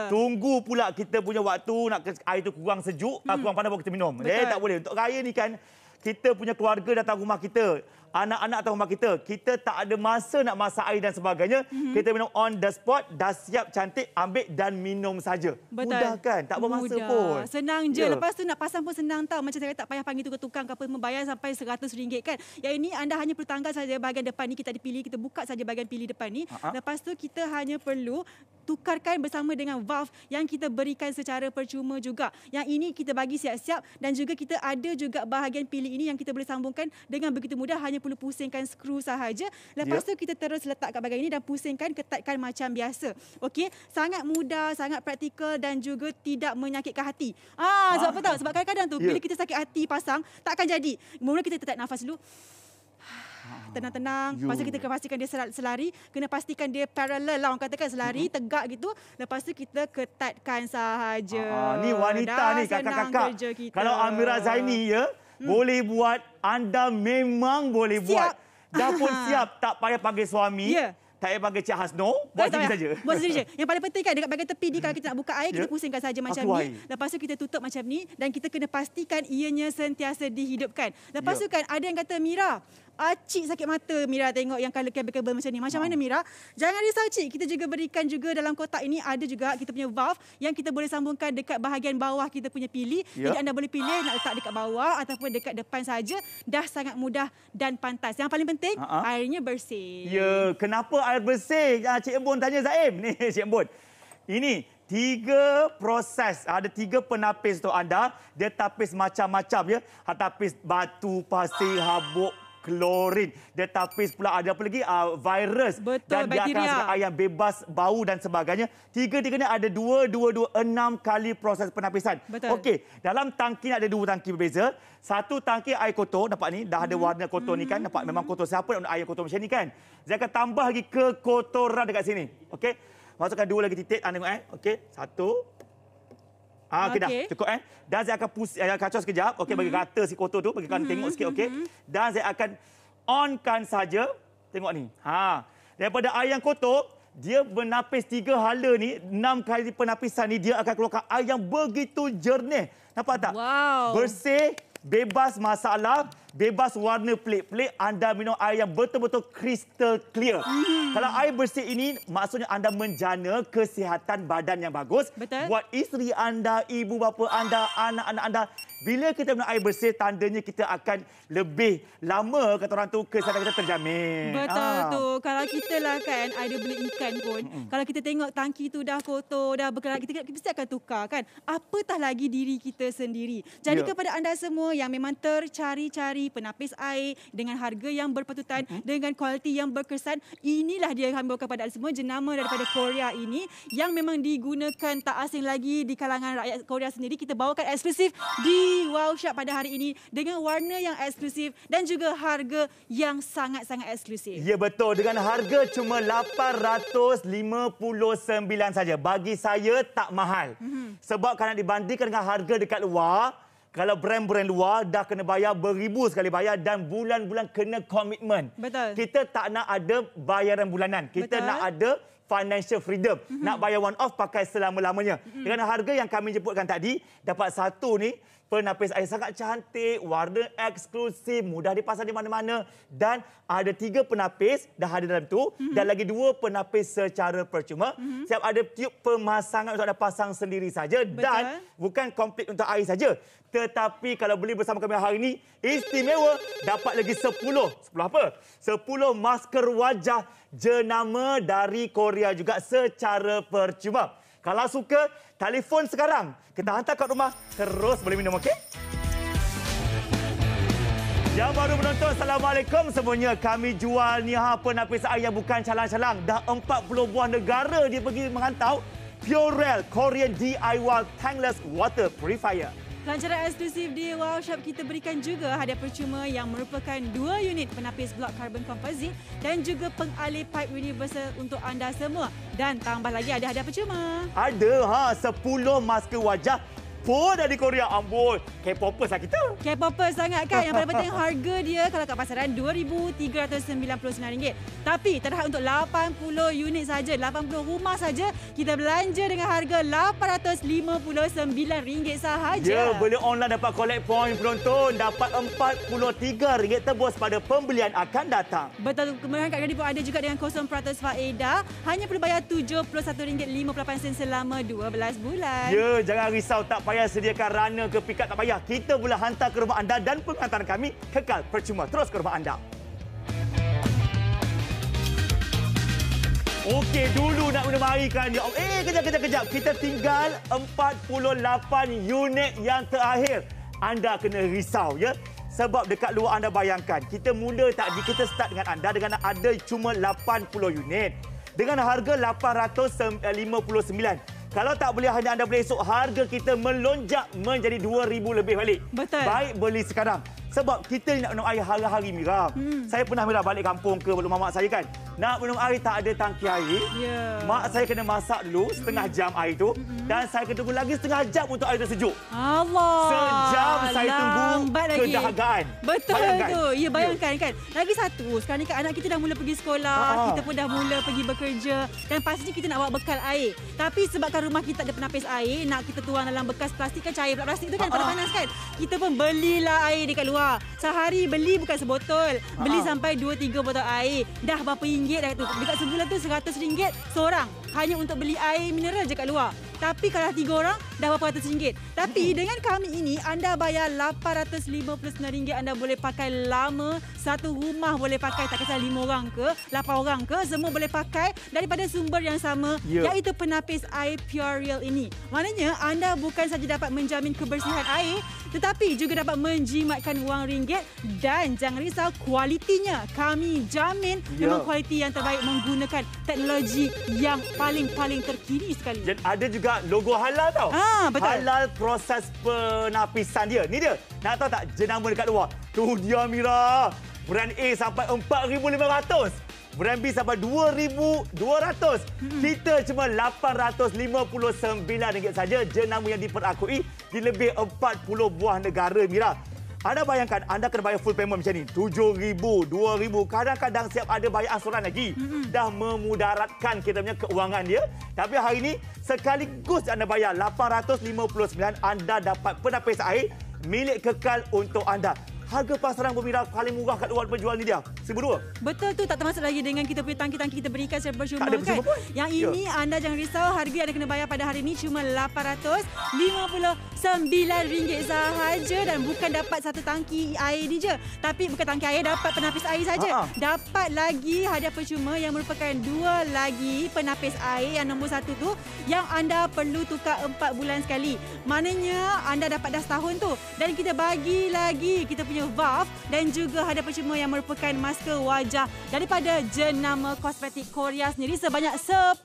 Tunggu pula kita punya waktu nak air tu kurang sejuk, kurang panas baru kita minum. Tak boleh. Untuk raya ni kan, kita punya keluarga datang rumah kita. Anak-anak datang rumah kita. Kita tak ada masa nak masak air dan sebagainya. Kita minum on the spot, dah siap cantik, ambil dan minum saja. Mudah kan? Tak bermasa pun. Senang je. Lepas tu nak pasang pun senang tau. Macam saya tak payah panggil tukang ke apa, membayar sampai RM100 kan. Yang ini anda hanya perlu tanggal saja bahagian depan ni, kita ada pilih, kita buka saja bahagian pilih depan ni. Lepas tu kita hanya perlu tukarkan bersama dengan valve yang kita berikan secara percuma juga. Yang ini kita bagi siap-siap dan juga kita ada juga bahagian pilih ini yang kita boleh sambungkan dengan begitu mudah, hanya perlu pusingkan skru sahaja. Lepas tu kita terus letak kat bahagian ini dan pusingkan, ketatkan macam biasa. Okey, sangat mudah, sangat praktikal dan juga tidak menyakitkan hati. Sebab apa tahu? Sebab kadang-kadang tu bila kita sakit hati pasang, takkan jadi. Mula kita tarik nafas dulu. Tenang-tenang. Lepas tu kita kena pastikan dia selari. Kena pastikan dia parallel lah. Orang katakan selari, tegak gitu. Lepas tu kita ketatkan sahaja. Ni wanita ni, kakak-kakak. Kalau Amira Zaini ya, boleh buat, anda memang boleh buat. Dah pun siap. Tak payah panggil suami. Tak payah panggil Cik Hasno. Buat sendiri saja. Buat sendiri saja. Yang paling penting kan, dekat bahagian tepi ni, kalau kita nak buka air, kita pusingkan saja macam ni. Lepas tu kita tutup macam ni. Dan kita kena pastikan ianya sentiasa dihidupkan. Lepas tu kan, ada yang kata, Mira, Cik sakit mata Mira tengok yang color kabel-kabel macam ni. Macam mana Mira? Jangan risau Cik. Kita juga berikan juga dalam kotak ini ada juga kita punya valve yang kita boleh sambungkan dekat bahagian bawah kita punya pilih. Jadi anda boleh pilih nak letak dekat bawah ataupun dekat depan saja. Dah sangat mudah dan pantas. Yang paling penting airnya bersih. Kenapa air bersih? Cik Embun tanya Zaim. Ni Cik Embun. Ini 3 proses. Ada 3 penapis untuk anda. Dia tapis macam-macam ya. Tapis batu, pasir, habuk, klorin. Dia tapis pula ada apa lagi? Virus. Betul, dan dia akan hasilkan air yang bebas bau dan sebagainya. Tiga-tiganya ada 6 kali proses penapisan. Okey, dalam tangki ada 2 tangki berbeza. Satu tangki air kotor, nampak ni dah ada warna kotor ni kan, nampak memang kotor. Siapa nak air kotor macam ni kan? Saya akan tambah lagi kekotoran dekat sini. Okey. Masukkan 2 lagi titik. Tengok Okey, 1. Okey dah. Cukup Dan saya akan kacau sekejap. Okey, bagi rata si kotor tu, bagi kalian tengok sikit okey. Dan saya akan onkan saja. Tengok ni. Daripada air yang kotor, dia menapis 3 hala ni, 6 kali penapisan ni dia akan keluarkan air yang begitu jernih. Nampak tak? Wow. Bersih, bebas masalah, bebas warna pelik-pelik. Anda minum air yang betul-betul crystal clear. Kalau air bersih ini, maksudnya anda menjana kesihatan badan yang bagus. Betul. Buat isteri anda, ibu bapa anda, anak-anak anda. Bila kita minum air bersih, tandanya kita akan lebih lama, kata orang tu, kesihatan kita terjamin. Betul tu. Kalau kita lah kan, ada beli ikan pun, kalau kita tengok tangki tu dah kotor, dah berkerak, kita mesti akan tukar kan. Apatah lagi diri kita sendiri. Jadi kepada anda semua yang memang tercari-cari penapis air dengan harga yang berpatutan, dengan kualiti yang berkesan, inilah dia yang kami bawa kepada anda semua, jenama daripada Korea ini yang memang digunakan tak asing lagi di kalangan rakyat Korea sendiri. Kita bawakan eksklusif di Wow Shop pada hari ini dengan warna yang eksklusif dan juga harga yang sangat-sangat eksklusif. Ya betul, dengan harga cuma 859 saja. Bagi saya tak mahal. Sebab kalau dibandingkan dengan harga dekat luar, kalau brand-brand luar dah kena bayar beribu sekali bayar dan bulan-bulan kena komitmen. Betul. Kita tak nak ada bayaran bulanan. Kita nak ada financial freedom. Nak bayar one off pakai selama-lamanya. Dengan harga yang kami jemputkan tadi, dapat satu ni penapis air sangat cantik, warna eksklusif, mudah dipasang di mana-mana dan ada 3 penapis dah ada dalam tu dan lagi 2 penapis secara percuma. Siap ada tiup pemasangan untuk anda pasang sendiri saja. Dan bukan komplit untuk air saja. Tetapi kalau beli bersama kami hari ini, istimewa dapat lagi 10 apa? 10 masker wajah jenama dari Korea juga secara percuma. Kalau suka, telefon sekarang. Kita hantar kat rumah, terus boleh minum, okey? Yang baru menonton, Assalamualaikum semuanya. Kami jual ni penapis air yang bukan calang-calang. Dah 40 buah negara dia pergi mengantau. Purell Korean DIY Tankless Water Purifier. Lancaran eksklusif di Wow Shop kita berikan juga hadiah percuma yang merupakan 2 unit penapis blok karbon komposit dan juga pengalih pipe universal untuk anda semua. Dan tambah lagi ada hadiah percuma. Ada 10 masker wajah pun dari Korea. Amboi, K-popers lah kita. K-popers sangat kan. Yang paling penting harga dia kalau kat pasaran RM2,399. Tapi terhad untuk 80 unit saja, 80 rumah saja, kita belanja dengan harga RM859 sahaja. Ya, boleh online dapat collect point penonton, dapat RM43 tebus pada pembelian akan datang. Betul, kemudian kat Gradi pun ada juga dengan 0% faedah. Hanya perlu bayar RM71.58 selama 12 bulan. Ya, jangan risau, tak payah sediakan runner ke pick up, tak payah. Kita boleh hantar ke rumah anda dan pengantaran kami kekal percuma terus ke rumah anda. Okey, dulu nak minum air kan. Kejap. Kita tinggal 48 unit yang terakhir. Anda kena risau ya. Sebab dekat luar anda bayangkan, kita mula tadi kita start dengan anda dengan ada cuma 80 unit. Dengan harga 859. Kalau tak boleh hanya anda boleh esok, harga kita melonjak menjadi RM2,000 lebih balik. Betul. Baik beli sekarang. Sebab kita nak minum air hari-hari, Mira. Saya pernah Mira balik kampung ke rumah mak saya kan. Nak minum air tak ada tangki air. Mak saya kena masak dulu setengah jam air tu. Dan saya kena tunggu lagi setengah jam untuk air tersejuk. Allah. Sejam saya tunggu kedahagaan. Betul bayangkan. Tu. Ya, bayangkan kan. Lagi satu, sekarang ni kan anak kita dah mula pergi sekolah. Kita pun dah mula pergi bekerja. Dan pastinya kita nak bawa bekal air. Tapi sebabkan rumah kita ada penapis air, nak kita tuang dalam bekas plastik kan, cair pula plastik tu kan, panas kan. Kita pun belilah air dekat luar. Sehari beli bukan sebotol. Beli sampai 2-3 botol air. Dah berapa ringgit dah tu. Dekat sebulan tu RM100 seorang. Hanya untuk beli air mineral je kat luar. Tapi kalau 3 orang, dah berapa ratus ringgit. Tapi dengan kami ini, anda bayar RM859. Anda boleh pakai lama. Satu rumah boleh pakai, tak kisah 5 orang ke, 8 orang ke, semua boleh pakai daripada sumber yang sama, iaitu penapis air Purell ini. Maknanya, anda bukan saja dapat menjamin kebersihan air, tetapi juga dapat menjimatkan wang ringgit. Dan jangan risau, kualitinya kami jamin memang kualiti yang terbaik menggunakan teknologi yang paling-paling terkini sekali. Dan ada juga logo halal tau. Betul. Halal proses penapisan dia. Ni dia. Nak tahu tak jenama dekat luar? Tu dia, Mira. Brand A sampai 4,500. Brand B sampai RM2,200. Kita cuma RM859 saja. Jenama yang diperakui di lebih 40 buah negara, Mira. Anda bayangkan, anda kena bayar full payment macam ni. RM7,000, RM2,000. Kadang-kadang siap ada bayar angsuran lagi. Dah memudaratkan kita punya keuangan dia. Tapi hari ini, sekaligus anda bayar RM859, anda dapat penapis air milik kekal untuk anda. Harga pasaran Mira paling murah kat luar penjual ni dia. RM1,200. Betul tu, tak termasuk lagi dengan kita punya tangki-tangki kita berikan secara percuma kan. Yang ini anda jangan risau, harga yang anda kena bayar pada hari ini cuma RM859 sahaja dan bukan dapat satu tangki air ni je. Tapi bukan tangki air, dapat penapis air saja. Dapat lagi hadiah percuma yang merupakan 2 lagi penapis air yang nombor 1 tu yang anda perlu tukar 4 bulan sekali. Maknanya anda dapat dah setahun tu dan kita bagi lagi kita punya valve dan juga hadiah percuma yang merupakan masker wajah daripada jenama kosmetik Korea sendiri sebanyak 10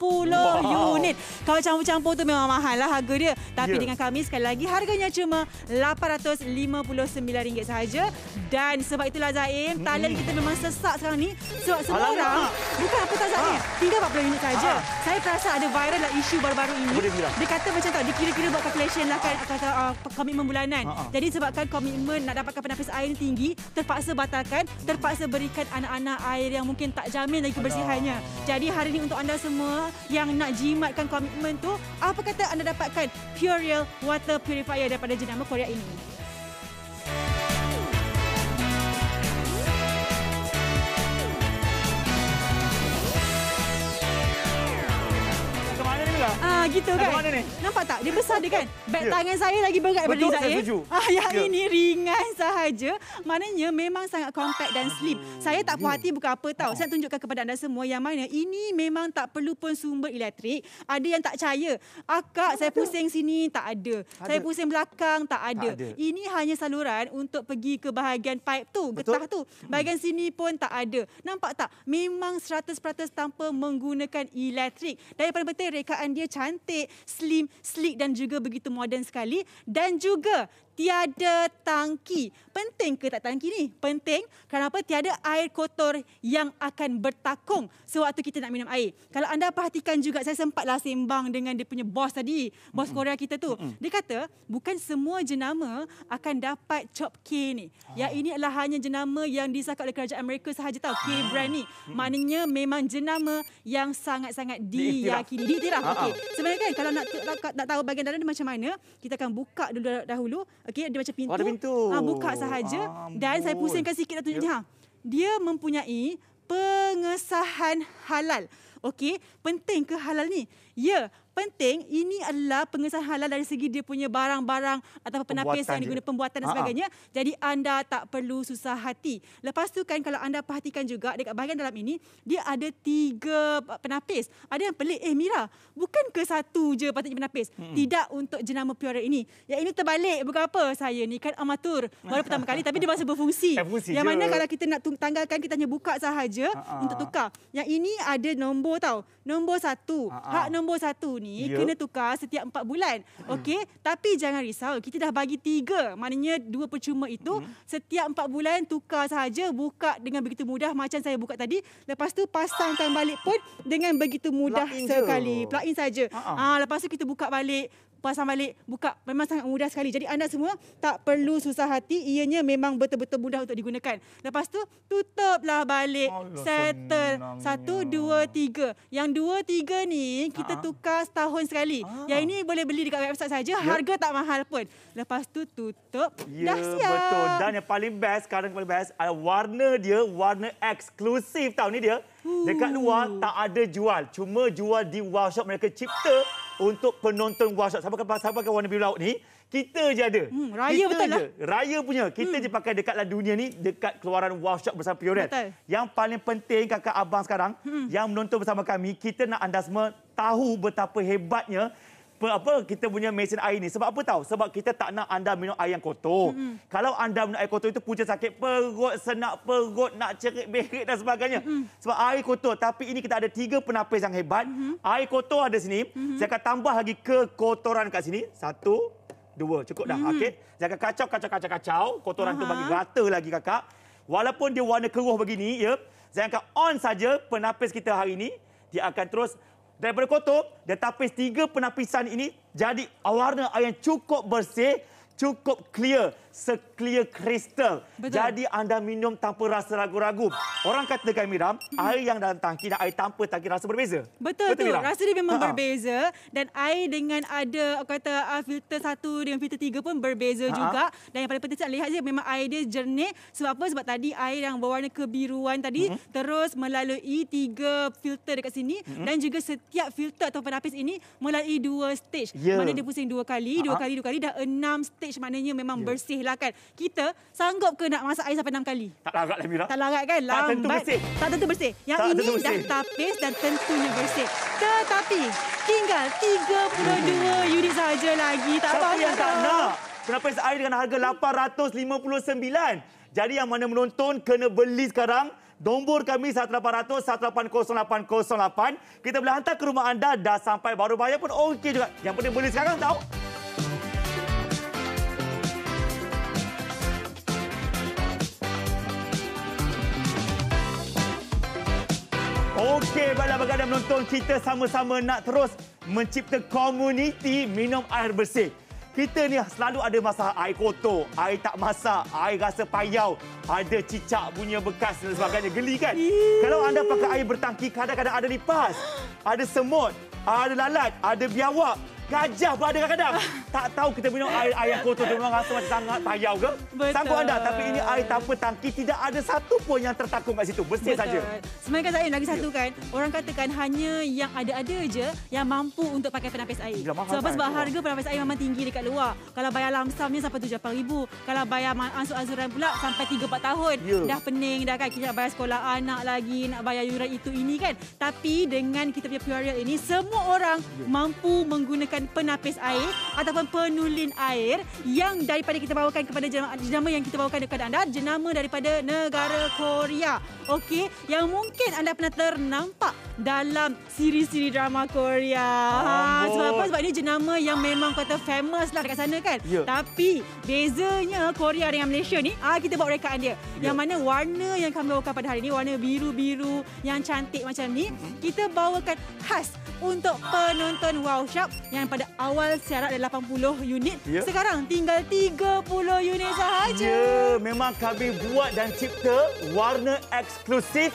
unit. Kalau campur-campur tu memang mahal lah harga dia. Tapi dengan kami sekali lagi harganya cuma RM859 sahaja. Dan sebab itulah Zaim, talent kita memang sesak sekarang ni. Sebab semua orang, bukan apa tak Zaim, tinggal 40 unit saja. Saya perasan ada viral lah isu baru-baru ini. Dia kata macam tak, dia kira-kira buat calculation lah kan, komitmen bulanan. Jadi sebabkan komitmen nak dapatkan penapis air ni tinggi, terpaksa batalkan, terpaksa berikan anak-anak air yang mungkin tak jamin lagi kebersihannya. Jadi hari ini untuk anda semua yang nak jimatkan komitmen tu, apa kata anda dapatkan Purell Water Purifier daripada jenama Korea ini. Gitu kan. Nampak tak? Dia besar dia kan. Beg tangan saya lagi berat daripada Zaim. Yang ini ringan sahaja. Maknanya memang sangat compact dan slim. Saya tak puas hati bukan apa tahu. Saya tunjukkan kepada anda semua yang mana ini memang tak perlu pun sumber elektrik. Ada yang tak percaya. Akak saya pusing sini tak ada. Saya pusing belakang tak ada. Ini hanya saluran untuk pergi ke bahagian pipe tu, getah tu. Bahagian sini pun tak ada. Nampak tak? Memang 100% tanpa menggunakan elektrik. Dan yang paling penting rekaan dia cantik, slim, sleek dan juga begitu moden sekali. Dan juga tiada tangki. Penting ke tak tangki ni? Penting kerana apa? Tiada air kotor yang akan bertakung sewaktu kita nak minum air. Kalau anda perhatikan juga, saya sempatlah sembang dengan dia punya bos tadi, bos Korea kita tu. Dia kata, bukan semua jenama akan dapat Chop K ni. Yang ini adalah hanya jenama yang disahkan oleh kerajaan Amerika sahaja tahu, K-brand ni. Maknanya memang jenama yang sangat-sangat diyakini. Diiktiraf. Okey. Sebenarnya kan, kalau nak tahu bahagian dalam dia macam mana, kita akan buka dahulu. Okey, dia macam pintu. Ada pintu. Buka sahaja. Dan saya pusingkan sikit nak tunjuk ni. Dia mempunyai pengesahan halal. Okey, penting ke halal ni? Ya, penting. Ini adalah pengesahan halal dari segi dia punya barang-barang atau penapis yang digunakan pembuatan dan sebagainya. Jadi anda tak perlu susah hati. Lepas tu kan kalau anda perhatikan juga dekat bahagian dalam ini, dia ada 3 penapis. Ada yang pelik, Mira, bukan ke satu je patutnya penapis? Tidak untuk jenama Purell ini. Yang ini terbalik, bukan apa. Saya ni kan amatur. Baru pertama kali tapi dia masih berfungsi. Yang mana kalau kita nak tanggalkan, kita hanya buka sahaja untuk tukar. Yang ini ada nombor tau. Nombor 1. Hak nombor 1 ni kena tukar setiap 4 bulan. Okey, tapi jangan risau, kita dah bagi 3. Maknanya 2 percuma itu setiap 4 bulan tukar sahaja, buka dengan begitu mudah macam saya buka tadi. Lepas tu pasangkan balik pun dengan begitu mudah sekali. Plug in saja. Lepas tu kita buka balik, pasang balik, buka. Memang sangat mudah sekali. Jadi anda semua tak perlu susah hati. Ianya memang betul-betul mudah untuk digunakan. Lepas tu tutuplah balik. Settle. 1, 2, 3. Yang 2, 3 ni kita tukar setahun sekali. Yang ini boleh beli dekat website saja. Harga tak mahal pun. Lepas tu tutup. Dah siap. Betul. Dan yang paling best, sekarang paling best, warna dia, warna eksklusif tau ni dia. Dekat luar tak ada jual. Cuma jual di workshop mereka cipta untuk penonton workshop. Siapa warna biru laut ni, kita je ada. Raya betul lah. Raya punya. Kita je pakai dekat dunia ni, dekat keluaran workshop bersama Purell. Yang paling penting kakak abang sekarang, yang menonton bersama kami, kita nak anda semua tahu betapa hebatnya kita punya mesin air ni. Sebab apa tahu? Sebab kita tak nak anda minum air yang kotor. Kalau anda minum air kotor itu punca sakit perut, senak perut, nak cerit-berit dan sebagainya. Sebab air kotor. Tapi ini kita ada 3 penapis yang hebat. Air kotor ada sini. Saya akan tambah lagi kekotoran kat sini. 1, 2. Cukup dah. Okey. Saya akan kacau. Kotoran tu bagi rata lagi kakak. Walaupun dia warna keruh begini, ya. Zain akan on saja penapis kita hari ini. Dia akan terus daripada kotor, dia tapis 3 penapisan ini jadi warna air yang cukup bersih, cukup clear, se-clear kristal. Jadi anda minum tanpa rasa ragu-ragu. Orang katakan Miriam, air yang dalam tangki dan air tanpa tangki rasa berbeza. Betul tu. Rasa dia memang berbeza dan air dengan ada filter 1 dengan filter 3 pun berbeza juga. Dan yang paling penting saya lihat je memang air dia jernih. Sebab apa? Sebab tadi air yang berwarna kebiruan tadi terus melalui 3 filter dekat sini dan juga setiap filter atau penapis ini melalui 2 stage. Mana dia pusing 2 kali, 2 kali dah 6 stage, maknanya memang bersih lah kan. Kita sanggup ke nak masak air sampai 6 kali? Tak larat lah Mira. Tak larat kan? Lambat. Tak tentu bersih. Yang tak ini dah tapis dan tentunya bersih. Tetapi tinggal 32 unit saja lagi. Tak siapa yang tak nak? Penapis air dengan harga 859. Jadi yang mana menonton kena beli sekarang. Nombor kami 1800 180 808. Kita boleh hantar ke rumah anda. Dah sampai baru bayar pun okey juga. Yang penting beli sekarang tahu. Okey, baiklah bagi anda menonton, kita sama-sama nak terus mencipta komuniti minum air bersih. Kita ni selalu ada masalah air kotor, air tak masak, air rasa payau, ada cicak punya bekas dan sebagainya. Geli kan? Kalau anda pakai air bertangki, kadang-kadang ada lipas, ada semut, ada lalat, ada biawak. Gajah pun ada kadang-kadang. Tak tahu kita minum air yang kotor tu memang rasa macam sangat payau ke? Sanggup anda? Tapi ini air tanpa tangki, tidak ada satu pun yang tertakung kat situ. Bersih saja. Sebenarnya Zain lagi satu kan, orang katakan hanya yang ada-ada je yang mampu untuk pakai penapis air. Sebab harga penapis air memang tinggi dekat luar. Kalau bayar lamsamnya sampai 7-8 ribu. Kalau bayar ansur-ansuran pula sampai 3-4 tahun. Dah pening dah kan. Kita nak bayar sekolah anak lagi, nak bayar yuran itu ini kan. Tapi dengan kita punya Purell ini, semua orang mampu menggunakan penapis air ataupun penulin air yang daripada kita bawakan kepada jenama yang kita bawakan kepada anda, jenama daripada negara Korea. Okey, yang mungkin anda pernah ternampak dalam siri-siri drama Korea. Sebab apa? Sebab ini jenama yang memang kata famous lah dekat sana kan. Tapi bezanya Korea dengan Malaysia ni, kita bawa rekaan dia. Yang mana warna yang kami bawakan pada hari ini, warna biru-biru yang cantik macam ni, kita bawakan khas untuk penonton Wow Shop yang pada awal syarat ada 80 unit. Sekarang tinggal 30 unit sahaja. Memang kami buat dan cipta warna eksklusif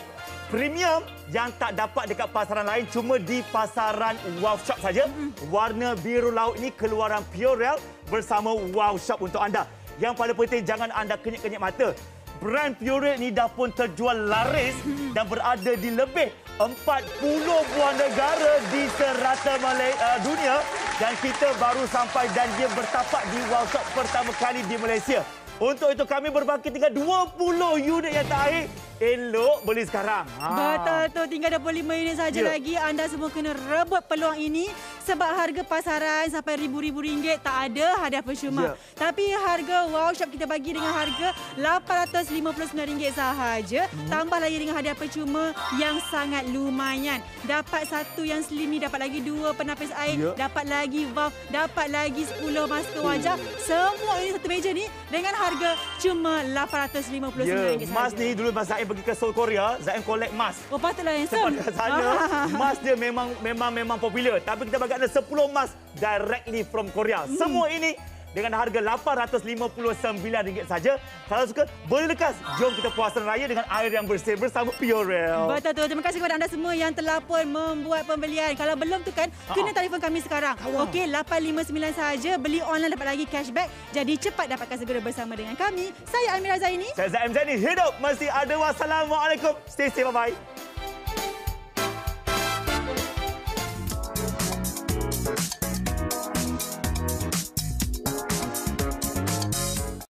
premium yang tak dapat dekat pasaran lain, cuma di pasaran Wow Shop saja. Warna biru laut ini keluaran Purell bersama Wow Shop untuk anda. Yang paling penting, jangan anda kenyit-kenyit mata. Brand Purell ni dah pun terjual laris dan berada di lebih 40 buah negara di serata dunia. Dan kita baru sampai dan dia bertapak di Wow Shop pertama kali di Malaysia. Untuk itu kami berbaki tinggal 20 unit yang terakhir. Elok beli sekarang. Betul tu, tinggal 25 unit saja lagi. Anda semua kena rebut peluang ini sebab harga pasaran sampai ribu-ribu ringgit tak ada hadiah percuma. Tapi harga Wow Shop kita bagi dengan harga RM859 sahaja. Tambah lagi dengan hadiah percuma yang sangat lumayan. Dapat satu yang slim ni, dapat lagi 2 penapis air, dapat lagi valve, dapat lagi 10 masker wajah. Semua ini satu meja ni dengan harga cuma RM859 sahaja. Mas ni dulu Mas Zain pergi ke Seoul Korea, Zain collect mask. Oh, patutlah yang Seoul. Kat sana, mask dia memang popular. Tapi kita bagi anda 10 mask directly from Korea. Semua ini dengan harga RM859 saja. Kalau suka, boleh lekas. Jom kita puasan raya dengan air yang bersih bersama Purell. Betul tu. Terima kasih kepada anda semua yang telah pun membuat pembelian. Kalau belum tu kan, kena telefon kami sekarang. Okey, 859 saja. Beli online dapat lagi cashback. Jadi cepat dapatkan segera bersama dengan kami. Saya Amira Zaini. Saya Zaim Zaini. Hidup mesti ada. Wassalamualaikum. Stay safe. Bye-bye.